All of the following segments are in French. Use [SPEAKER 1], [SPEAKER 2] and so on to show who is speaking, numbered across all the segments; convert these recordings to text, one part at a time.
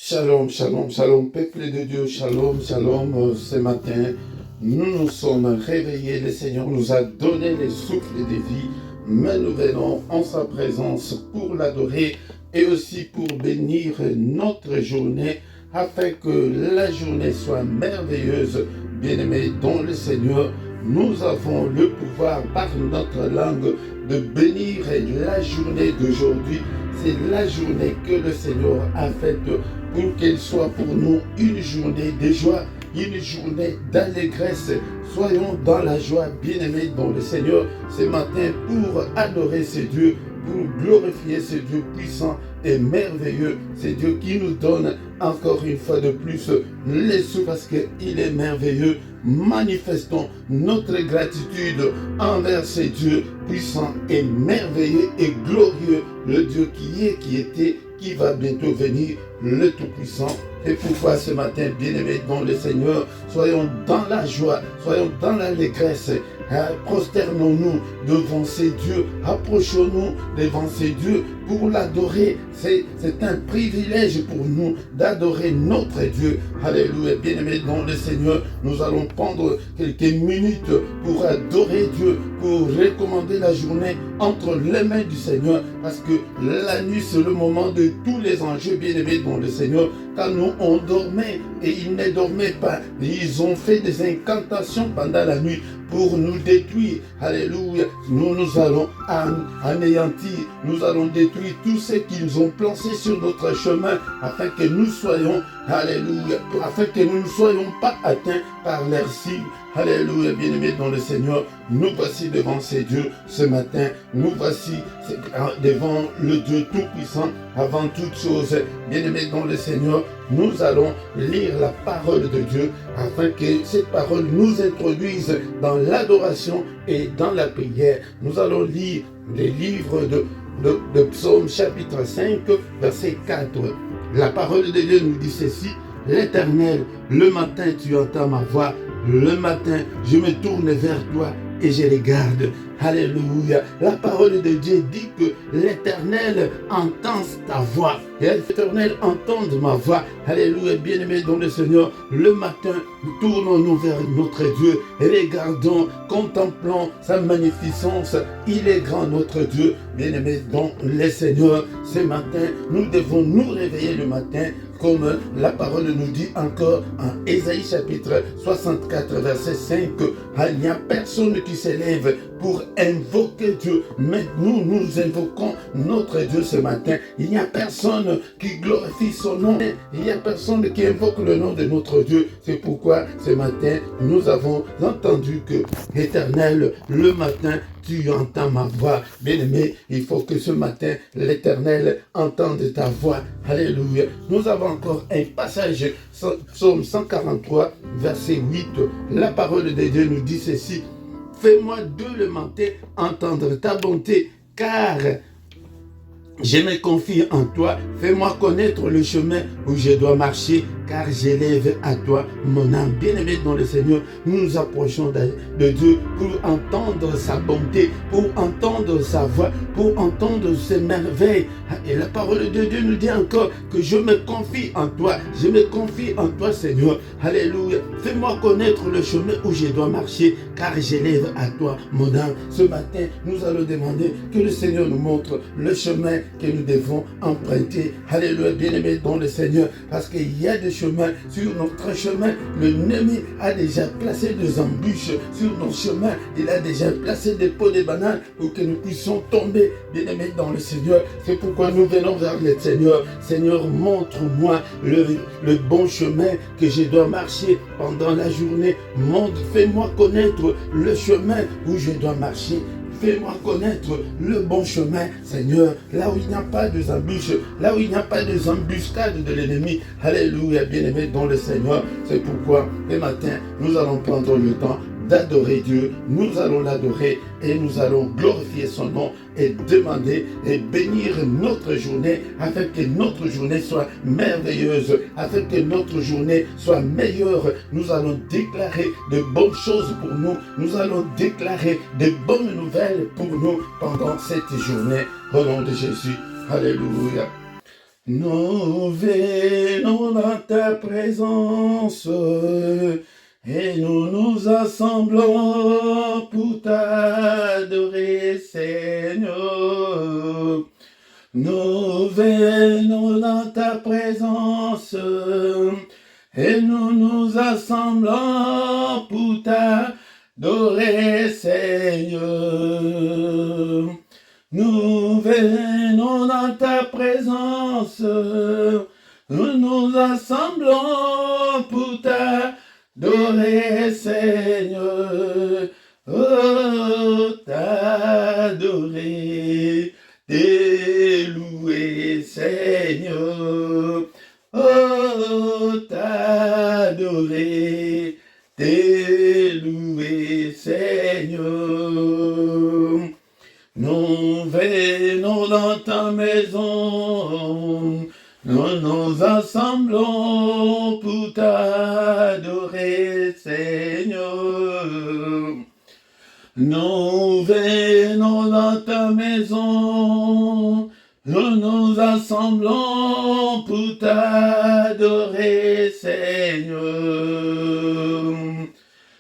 [SPEAKER 1] Shalom, shalom, shalom, peuple de Dieu, shalom, shalom. Ce matin, nous nous sommes réveillés, le Seigneur nous a donné les souffles de vie, mais nous venons en sa présence pour l'adorer et aussi pour bénir notre journée, afin que la journée soit merveilleuse. Bien-aimés dans le Seigneur, nous avons le pouvoir par notre langue de bénir la journée d'aujourd'hui. C'est la journée que le Seigneur a faite pour qu'elle soit pour nous une journée de joie, une journée d'allégresse. Soyons dans la joie, bien-aimés dans le Seigneur, ce matin pour adorer ce Dieu, pour glorifier ce Dieu puissant et merveilleux. C'est Dieu qui nous donne encore une fois de plus les sous parce qu'il est merveilleux. Manifestons notre gratitude envers ce Dieu puissant et merveilleux et glorieux, le Dieu qui est, qui était, qui va bientôt venir, le Tout-Puissant. Et pourquoi ce matin, bien-aimés dans le Seigneur, soyons dans la joie, soyons dans l'allégresse. Prosternons-nous devant ces dieux, approchons-nous devant ces dieux pour l'adorer. C'est un privilège pour nous d'adorer notre Dieu. Alléluia, bien-aimés dans le Seigneur, nous allons prendre quelques minutes pour adorer Dieu, pour recommander la journée entre les mains du Seigneur, parce que la nuit c'est le moment de tous les enjeux, bien-aimés dans le Seigneur. Quand nous on dormait et ils ne dormaient pas, ils ont fait des incantations pendant la nuit pour nous détruire. Alléluia. Nous allons anéantir, nous allons détruire tout ce qu'ils ont placé sur notre chemin, afin que nous soyons, alléluia, afin que nous ne soyons pas atteints par leur cible. Alléluia, bien-aimés dans le Seigneur, nous voici devant ces dieux ce matin, nous voici devant le Dieu Tout-Puissant. Avant toute chose, bien-aimés dans le Seigneur, nous allons lire la parole de Dieu, afin que cette parole nous introduise dans l'adoration et dans la prière. Nous allons lire les livres de Psaume chapitre 5, verset 4. La parole de Dieu nous dit ceci: l'Éternel, le matin tu entends ma voix, le matin je me tourne vers toi et je regarde. Alléluia. La parole de Dieu dit que l'Éternel entend ta voix. Et l'Éternel entend ma voix. Alléluia. Bien-aimés dans le Seigneur, le matin, tournons-nous vers notre Dieu et regardons, contemplons sa magnificence. Il est grand notre Dieu. Bien-aimés dans le Seigneur, ce matin, nous devons nous réveiller le matin, comme la parole nous dit encore en Ésaïe chapitre 64 verset 5, il n'y a personne qui s'élève pour invoquer Dieu, mais nous invoquons notre Dieu ce matin. Il n'y a personne qui glorifie son nom, il n'y a personne qui invoque le nom de notre Dieu. C'est pourquoi ce matin nous avons entendu que l'Éternel, le matin tu entends ma voix. Bien-aimé, il faut que ce matin l'Éternel entende ta voix. Alléluia. Nous avons encore un passage, Psaume 143 verset 8. La parole de Dieu nous dit ceci: fais-moi de le matin entendre ta bonté, car je me confie en toi. Fais-moi connaître le chemin où je dois marcher, car j'élève à toi mon âme. Bien-aimé dans le Seigneur, nous nous approchons de Dieu pour entendre sa bonté, pour entendre sa voix, pour entendre ses merveilles. Et la parole de Dieu nous dit encore que je me confie en toi. Je me confie en toi, Seigneur. Alléluia. Fais-moi connaître le chemin où je dois marcher, car j'élève à toi mon âme. Ce matin, nous allons demander que le Seigneur nous montre le chemin que nous devons emprunter. Alléluia, bien-aimés dans le Seigneur, parce qu'il y a des chemins sur notre chemin. L'ennemi a déjà placé des embûches sur nos chemins. Il a déjà placé des pots de bananes pour que nous puissions tomber, bien-aimés dans le Seigneur. C'est pourquoi nous venons vers le Seigneur. Seigneur, montre-moi le bon chemin que je dois marcher pendant la journée. Fais-moi connaître le chemin où je dois marcher. Fais-moi connaître le bon chemin, Seigneur, là où il n'y a pas de embûches, là où il n'y a pas de embuscades de l'ennemi. Alléluia, bien-aimé dans le Seigneur. C'est pourquoi, le matin, nous allons prendre le temps d'adorer Dieu. Nous allons l'adorer et nous allons glorifier son nom et demander et bénir notre journée, afin que notre journée soit merveilleuse, afin que notre journée soit meilleure. Nous allons déclarer de bonnes choses pour nous. Nous allons déclarer de bonnes nouvelles pour nous pendant cette journée. Au nom de Jésus. Alléluia. Nous venons dans ta présence et nous nous assemblons pour t'adorer, Seigneur. Nous venons dans ta présence et nous nous assemblons pour t'adorer, Seigneur. Nous venons dans ta présence, nous nous assemblons pour t'adorer, Seigneur. Oh, t'adorer, t'élouer, Seigneur. Oh, t'adorer, t'élouer, Seigneur. Nous venons dans ta maison, nous nous assemblons pour t'adorer, Seigneur. Nous venons dans ta maison, nous nous assemblons pour t'adorer, Seigneur.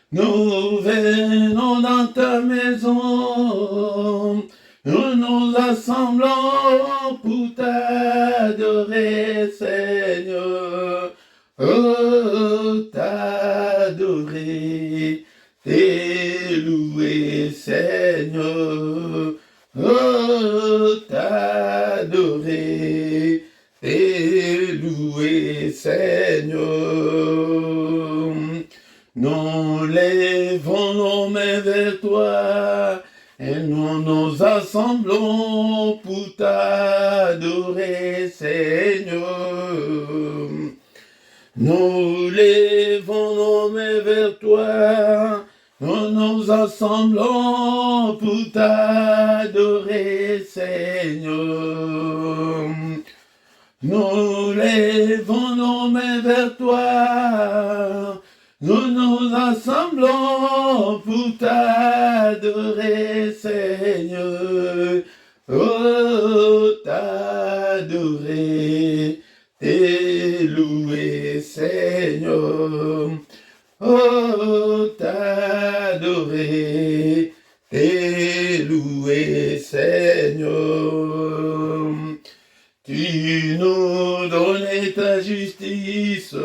[SPEAKER 1] Nous venons dans ta maison, nous nous assemblons pour t'adorer, Seigneur. Oh, t'adorer, t'élouer, Seigneur. Oh, t'adorer, t'élouer, Seigneur. Nous lèvons nos mains vers toi et nous nous assemblons pour t'adorer, Seigneur. Nous lèvons nos mains vers toi, nous nous assemblons pour t'adorer, Seigneur. Nous lèvons nos mains vers toi, nous nous assemblons pour t'adorer, Seigneur. Oh, t'adorer, t'élouer, Seigneur. Oh, t'adorer, t'élouer, Seigneur. Tu nous donnes ta justice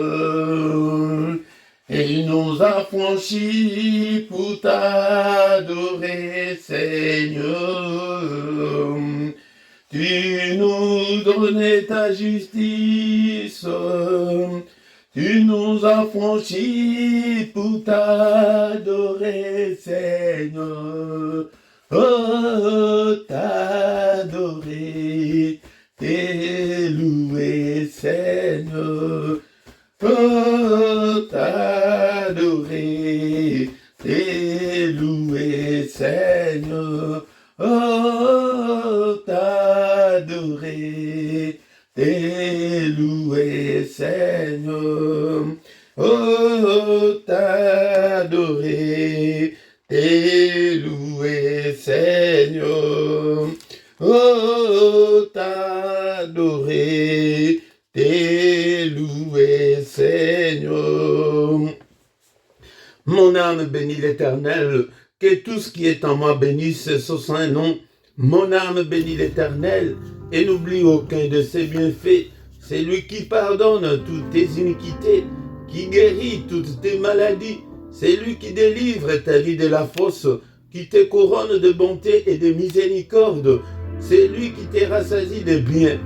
[SPEAKER 1] et nous affranchis pour t'adorer, Seigneur. Tu nous donnes ta justice, tu nous affranchis pour t'adorer, Seigneur. Oh, t'adorer, t'élouer, Seigneur. Oh, t'adorer, t'élouer, Seigneur. Oh, t'adorer, t'élouer, Seigneur. Oh, t'adorer, t'élouer, Seigneur. Oh, t'adorer, t'élouer, Seigneur. Mon âme bénit l'Éternel, que tout ce qui est en moi bénisse son saint nom. Mon âme bénit l'Éternel, et n'oublie aucun de ses bienfaits. C'est lui qui pardonne toutes tes iniquités, qui guérit toutes tes maladies. C'est lui qui délivre ta vie de la fosse, qui te couronne de bonté et de miséricorde. C'est lui qui te rassasie de bien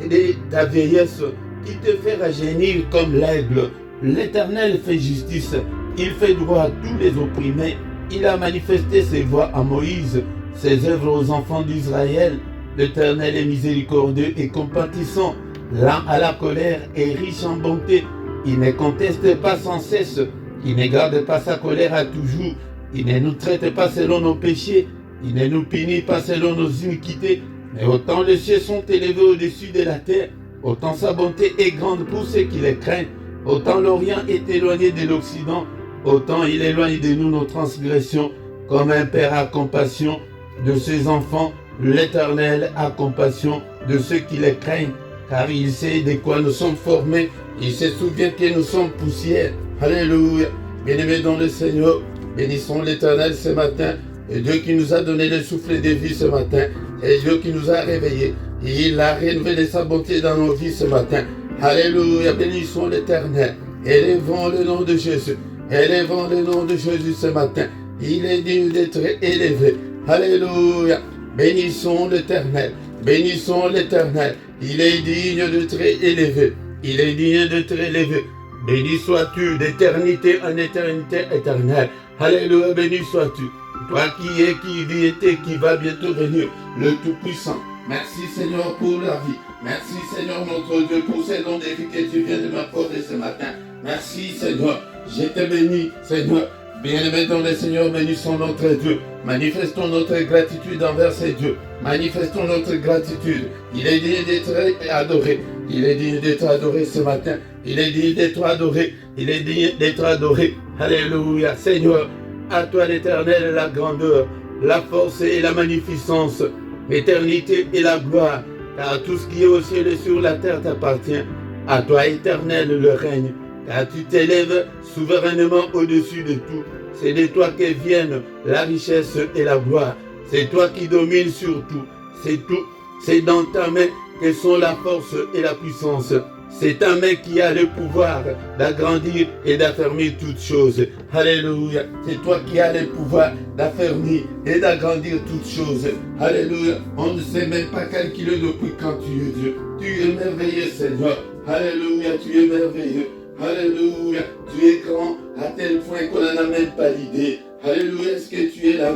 [SPEAKER 1] et de ta vieillesse, qui te fait rajeunir comme l'aigle. L'Éternel fait justice, il fait droit à tous les opprimés. Il a manifesté ses voies à Moïse, ses œuvres aux enfants d'Israël. L'Éternel est miséricordieux et compatissant, lent à la colère et riche en bonté. Il ne conteste pas sans cesse, il ne garde pas sa colère à toujours. Il ne nous traite pas selon nos péchés, il ne nous punit pas selon nos iniquités. Mais autant les cieux sont élevés au-dessus de la terre, autant sa bonté est grande pour ceux qui les craignent. Autant l'Orient est éloigné de l'Occident, autant il éloigne de nous nos transgressions. Comme un père a compassion de ses enfants, l'Éternel a compassion de ceux qui les craignent. car il sait de quoi nous sommes formés. Il se souvient que nous sommes poussière. Alléluia. Bien-aimés dans le Seigneur, bénissons l'Éternel ce matin. Et Dieu qui nous a donné le souffle de vie ce matin, et Dieu qui nous a réveillés. Il a renouvelé sa bonté dans nos vies ce matin. Alléluia, bénissons l'Éternel. Élevons le nom de Jésus. Élevons le nom de Jésus ce matin. Il est digne d'être élevé. Alléluia. Bénissons l'Éternel. Bénissons l'Éternel. Il est digne d'être élevé. Il est digne d'être élevé. Béni sois-tu d'éternité en éternité éternelle. Alléluia, béni sois-tu. Toi qui es, qui vis et qui va bientôt venir, le Tout-Puissant. Merci Seigneur pour la vie. Merci Seigneur notre Dieu pour ces dons de vie que tu viens de m'accorder ce matin. Merci Seigneur. Je te bénis Seigneur. Bien-aimés dans le Seigneur, bénissons notre Dieu. Manifestons notre gratitude envers ces dieux. Manifestons notre gratitude. Il est digne d'être adoré. Il est digne d'être adoré ce matin. Il est digne d'être adoré. Il est digne d'être adoré. Alléluia. Seigneur, à toi l'Éternel, la grandeur, la force et la magnificence, l'éternité et la gloire. Car tout ce qui est au ciel et sur la terre t'appartient. À toi, Éternel, le règne. Car tu t'élèves souverainement au-dessus de tout. C'est de toi que viennent la richesse et la gloire. C'est toi qui domines sur tout. C'est tout. C'est dans ta main que sont la force et la puissance. C'est ta main qui a le pouvoir d'agrandir et d'affermir toutes choses. Alléluia. C'est toi qui as le pouvoir d'affermir et d'agrandir toutes choses. Alléluia. On ne sait même pas calculer depuis quand tu es Dieu. Tu es merveilleux, Seigneur. Alléluia. Tu es merveilleux. Alléluia. Tu es grand à tel point qu'on n'en a même pas l'idée. Alléluia. Est-ce que tu es là,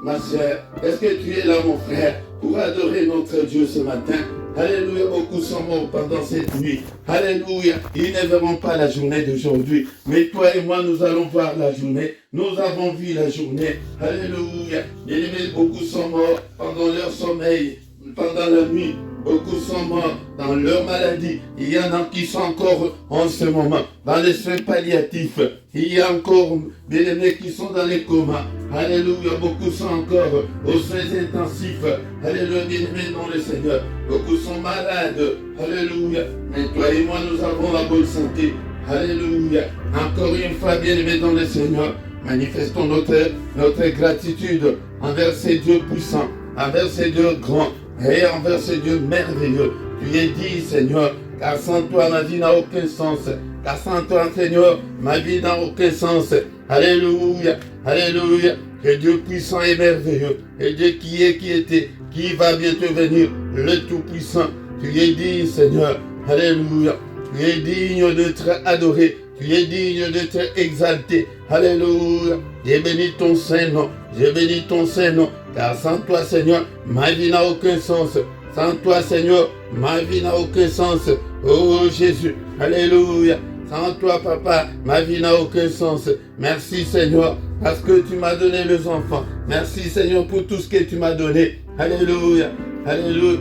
[SPEAKER 1] ma sœur? Est-ce que tu es là, mon frère, pour adorer notre Dieu ce matin? Alléluia, beaucoup sont morts pendant cette nuit. Alléluia, ils ne verront pas la journée d'aujourd'hui. Mais toi et moi, nous allons voir la journée. Nous avons vu la journée. Alléluia. Bien-aimés, beaucoup sont morts pendant leur sommeil, pendant la nuit. Beaucoup sont morts dans leur maladie. Il y en a qui sont encore en ce moment dans les soins palliatifs. Il y a encore, bien-aimés, qui sont dans les comas. Alléluia, beaucoup sont encore aux soins intensifs. Alléluia, bien-aimés dans le Seigneur. Beaucoup sont malades. Alléluia. Mais toi et moi, nous avons la bonne santé. Alléluia. Encore une fois, bien-aimés dans le Seigneur, manifestons notre gratitude envers ces dieux puissants, envers ces dieux grands et envers ces dieux merveilleux. Tu es dit, Seigneur, car sans toi, ma vie n'a aucun sens. Car sans toi, Seigneur, ma vie n'a aucun sens. Alléluia. Alléluia. Que Dieu puissant et merveilleux, et Dieu qui est, qui était, qui va bientôt venir, le Tout-Puissant. Tu es digne, Seigneur. Alléluia. Tu es digne d'être adoré. Tu es digne d'être exalté. Alléluia. J'ai béni ton Saint-Nom. J'ai béni ton Saint-Nom. Car sans toi, Seigneur, ma vie n'a aucun sens. Sans toi, Seigneur, ma vie n'a aucun sens. Oh Jésus. Alléluia. Sans toi, Papa, ma vie n'a aucun sens. Merci, Seigneur, parce que tu m'as donné les enfants. Merci, Seigneur, pour tout ce que tu m'as donné. Alléluia. Alléluia.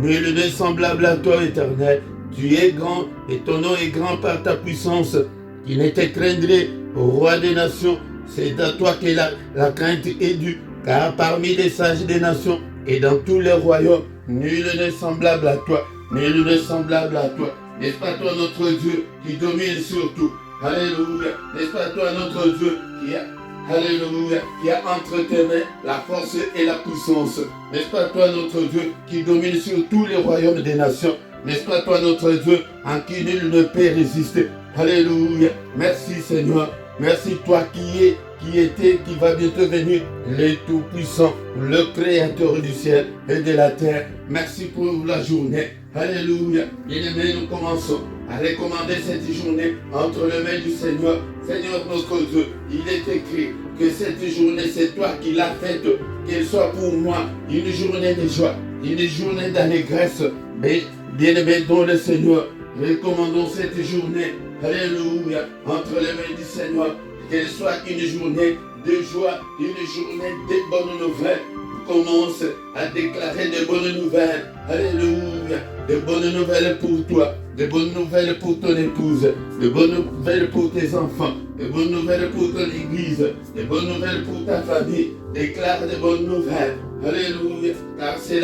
[SPEAKER 1] Nul n'est semblable à toi, Éternel. Tu es grand et ton nom est grand par ta puissance. Qui ne te craindrait, au roi des nations. C'est à toi que la crainte est due. Car parmi les sages des nations et dans tous les royaumes, nul n'est semblable à toi. Nul n'est semblable à toi. N'est-ce pas toi notre Dieu qui domine sur tout? Alléluia. N'est-ce pas toi notre Dieu Alléluia, qui a entre tes mains la force et la puissance? N'est-ce pas toi notre Dieu qui domine sur tous les royaumes des nations? N'est-ce pas toi notre Dieu en qui nul ne peut résister? Alléluia. Merci Seigneur. Merci toi qui es, qui était, qui va bientôt venir, le Tout-Puissant, le Créateur du ciel et de la terre. Merci pour la journée. Alléluia. Bien-aimés, nous commençons à recommander cette journée entre les mains du Seigneur. Seigneur notre Dieu, il est écrit que cette journée, c'est toi qui l'as faite, qu'elle soit pour moi une journée de joie, une journée d'allégresse. Bien-aimés dans le Seigneur, recommandons cette journée, alléluia, entre les mains du Seigneur, qu'elle soit une journée de joie, une journée de bonnes nouvelles. Commence à déclarer de bonnes nouvelles. Alléluia. De bonnes nouvelles pour toi. De bonnes nouvelles pour ton épouse. De bonnes nouvelles pour tes enfants. De bonnes nouvelles pour ton église. De bonnes nouvelles pour ta famille. Déclare de bonnes nouvelles. Alléluia. Car c'est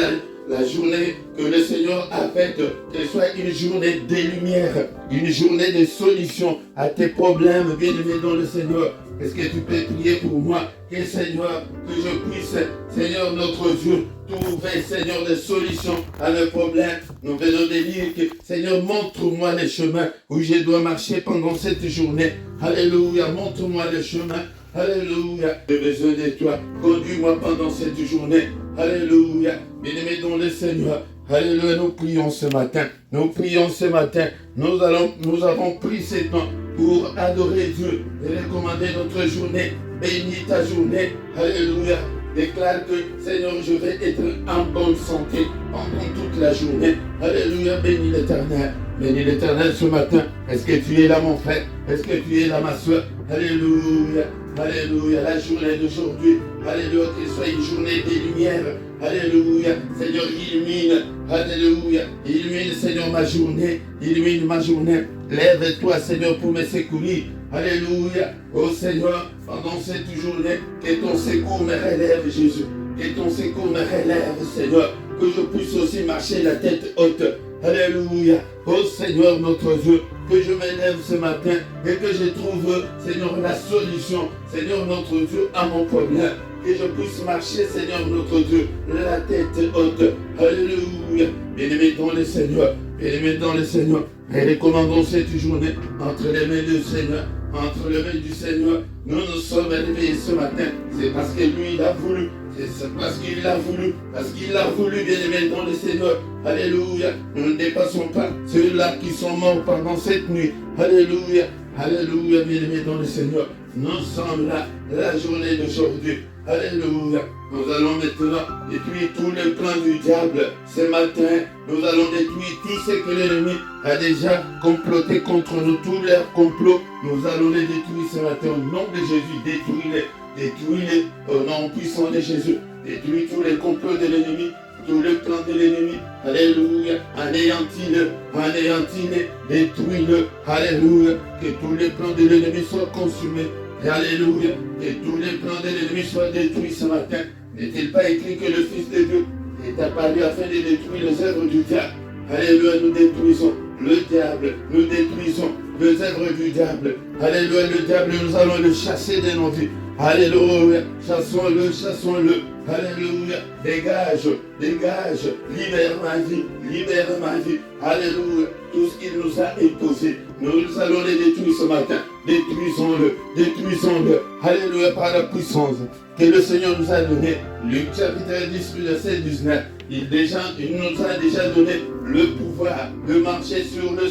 [SPEAKER 1] la journée que le Seigneur a faite, qu'elle soit une journée des lumières, une journée de solutions à tes problèmes, bien-aimé dans le Seigneur. Est-ce que tu peux prier pour moi, que Seigneur, que je puisse, Seigneur notre Dieu, trouver, Seigneur, des solutions à mes problèmes. Nous venons de dire que, Seigneur, montre-moi les chemins où je dois marcher pendant cette journée. Alléluia, montre-moi les chemins. Alléluia, j'ai besoin de toi. Conduis-moi pendant cette journée. Alléluia, bien-aimé dans le Seigneur. Alléluia, nous prions ce matin. Nous prions ce matin. Nous avons pris ce temps pour adorer Dieu et recommander notre journée. Bénis ta journée. Alléluia. Déclare que, Seigneur, je vais être en bonne santé pendant toute la journée. Alléluia, bénis l'Éternel. Bénis l'Éternel ce matin. Est-ce que tu es là, mon frère? Est-ce que tu es là, ma soeur? Alléluia. Alléluia. La journée d'aujourd'hui. Alléluia. Qu'il soit une journée des lumières. Alléluia. Seigneur, illumine. Alléluia. Illumine, Seigneur, ma journée. Illumine ma journée. Lève-toi, Seigneur, pour me secourir. Alléluia. Oh Seigneur, pendant cette journée, que ton secours me relève, Jésus. Que ton secours me relève, Seigneur. Que je puisse aussi marcher la tête haute. Alléluia. Oh Seigneur, notre Dieu, que je m'élève ce matin et que je trouve, Seigneur, la solution, Seigneur, notre Dieu, à mon problème. Que je puisse marcher, Seigneur, notre Dieu, la tête haute. Alléluia. Bien-aimé dans le Seigneur. Bien-aimé dans le Seigneur. Et recommandons cette journée entre les mains du Seigneur. Entre les mains du Seigneur, nous sommes réveillés ce matin. C'est parce que lui, il a voulu. C'est parce qu'il a voulu. Parce qu'il a voulu, bien-aimé dans le Seigneur. Alléluia. Nous ne dépassons pas ceux-là qui sont morts pendant cette nuit. Alléluia. Alléluia, bien-aimé dans le Seigneur. Nous sommes là, la journée d'aujourd'hui. Alléluia. Nous allons maintenant détruire tous les plans du diable. Ce matin, nous allons détruire tout ce que l'ennemi a déjà comploté contre nous, tous leurs complots. Nous allons les détruire ce matin au nom de Jésus. Détruis-les, détruis-les au nom puissant de Jésus. Détruis tous les complots de l'ennemi, tous les plans de l'ennemi. Alléluia. Anéantis-le, anéantis-le, détruis-le. Alléluia. Que tous les plans de l'ennemi soient consumés. Alléluia. Que tous les plans de l'ennemi soient détruits ce matin. N'est-il pas écrit que le Fils de Dieu est apparu afin de détruire les œuvres du diable? Alléluia, nous détruisons le diable, nous détruisons les œuvres du diable. Alléluia, le diable, nous allons le chasser de nos vies. Alléluia, chassons-le, chassons-le. Alléluia, dégage, dégage, libère ma vie, libère ma vie. Alléluia, tout ce qu'il nous a imposé, nous allons les détruire ce matin. Détruisons-le, détruisons-le. Alléluia, par la puissance que le Seigneur nous a donnée. Luc chapitre 10, verset 19. Il nous a déjà donné le pouvoir de marcher sur le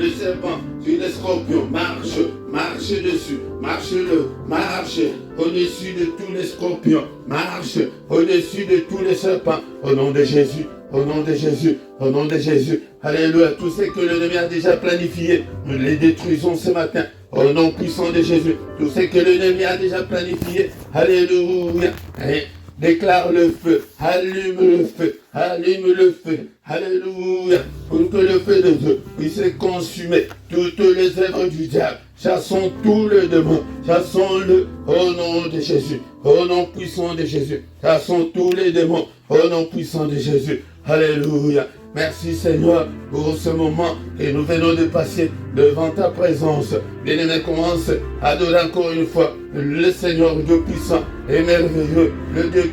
[SPEAKER 1] serpent, sur les scorpions. Marche, marche dessus, marche-le, marche au-dessus de tous les scorpions. Marche au-dessus de tous les serpents. Au nom de Jésus, au nom de Jésus, au nom de Jésus. Alléluia, tout ce que l'ennemi a déjà planifié, nous les détruisons ce matin. Au nom puissant de Jésus, tout ce que l'ennemi a déjà planifié. Alléluia. Et déclare le feu, allume le feu, allume le feu. Alléluia. Pour que le feu de Dieu puisse consumer toutes les œuvres du diable. Chassons tous les démons, chassons-le au nom de Jésus, au nom puissant de Jésus. Chassons tous les démons au nom puissant de Jésus. Alléluia. Merci Seigneur pour ce moment que nous venons de passer devant ta présence. Bien-aimé, commence à adorer encore une fois le Seigneur Dieu puissant et merveilleux, le Dieu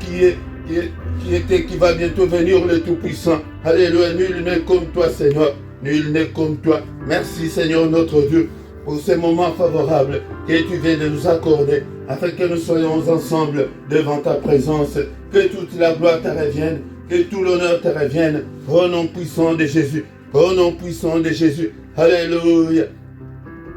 [SPEAKER 1] qui va bientôt venir, le Tout-Puissant. Alléluia, nul n'est comme toi Seigneur, nul n'est comme toi. Merci Seigneur notre Dieu pour ces moments favorables que tu viens de nous accorder afin que nous soyons ensemble devant ta présence. Que toute la gloire te revienne. Que tout l'honneur te revienne, au nom puissant de Jésus, au nom puissant de Jésus. Alléluia,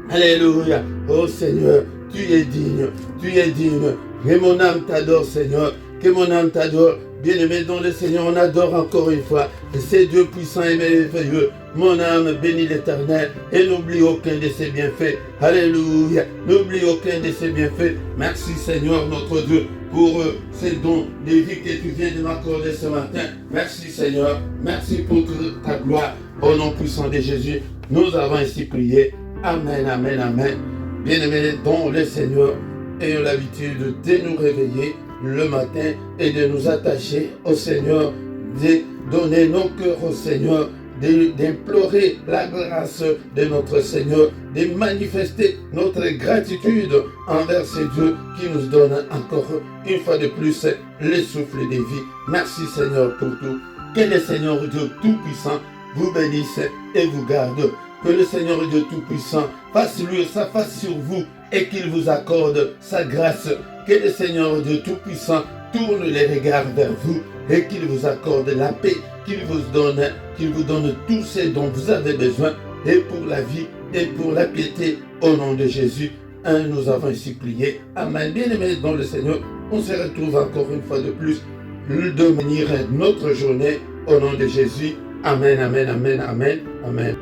[SPEAKER 1] alléluia. Oh Seigneur, tu es digne, tu es digne. Que mon âme t'adore Seigneur, que mon âme t'adore. Bien-aimé dans le Seigneur, on adore encore une fois. Et c'est Dieu puissant et merveilleux. Mon âme bénit l'Éternel et n'oublie aucun de ses bienfaits. Alléluia, n'oublie aucun de ses bienfaits. Merci Seigneur notre Dieu pour ces dons de vie que tu viens de m'accorder ce matin. Merci Seigneur, merci pour ta gloire. Au nom puissant de Jésus, nous avons ainsi prié. Amen, amen, amen. Bien-aimés dans le Seigneur, ayons l'habitude de nous réveiller le matin et de nous attacher au Seigneur donner nos cœurs au Seigneur, d'implorer la grâce de notre Seigneur, de manifester notre gratitude envers ces dieux qui nous donnent encore une fois de plus le souffle de vie. Merci Seigneur pour tout. Que le Seigneur Dieu Tout-Puissant vous bénisse et vous garde. Que le Seigneur Dieu Tout-Puissant fasse lui sa face sur vous et qu'il vous accorde sa grâce. Que le Seigneur Dieu Tout-Puissant tourne les regards vers vous et qu'il vous accorde la paix, qu'il vous donne tout ce dont vous avez besoin et pour la vie et pour la piété au nom de Jésus. Nous avons ainsi prié. Amen. Bien-aimés dans le Seigneur, on se retrouve encore une fois de plus de venir notre journée au nom de Jésus. Amen, amen, amen, amen, amen.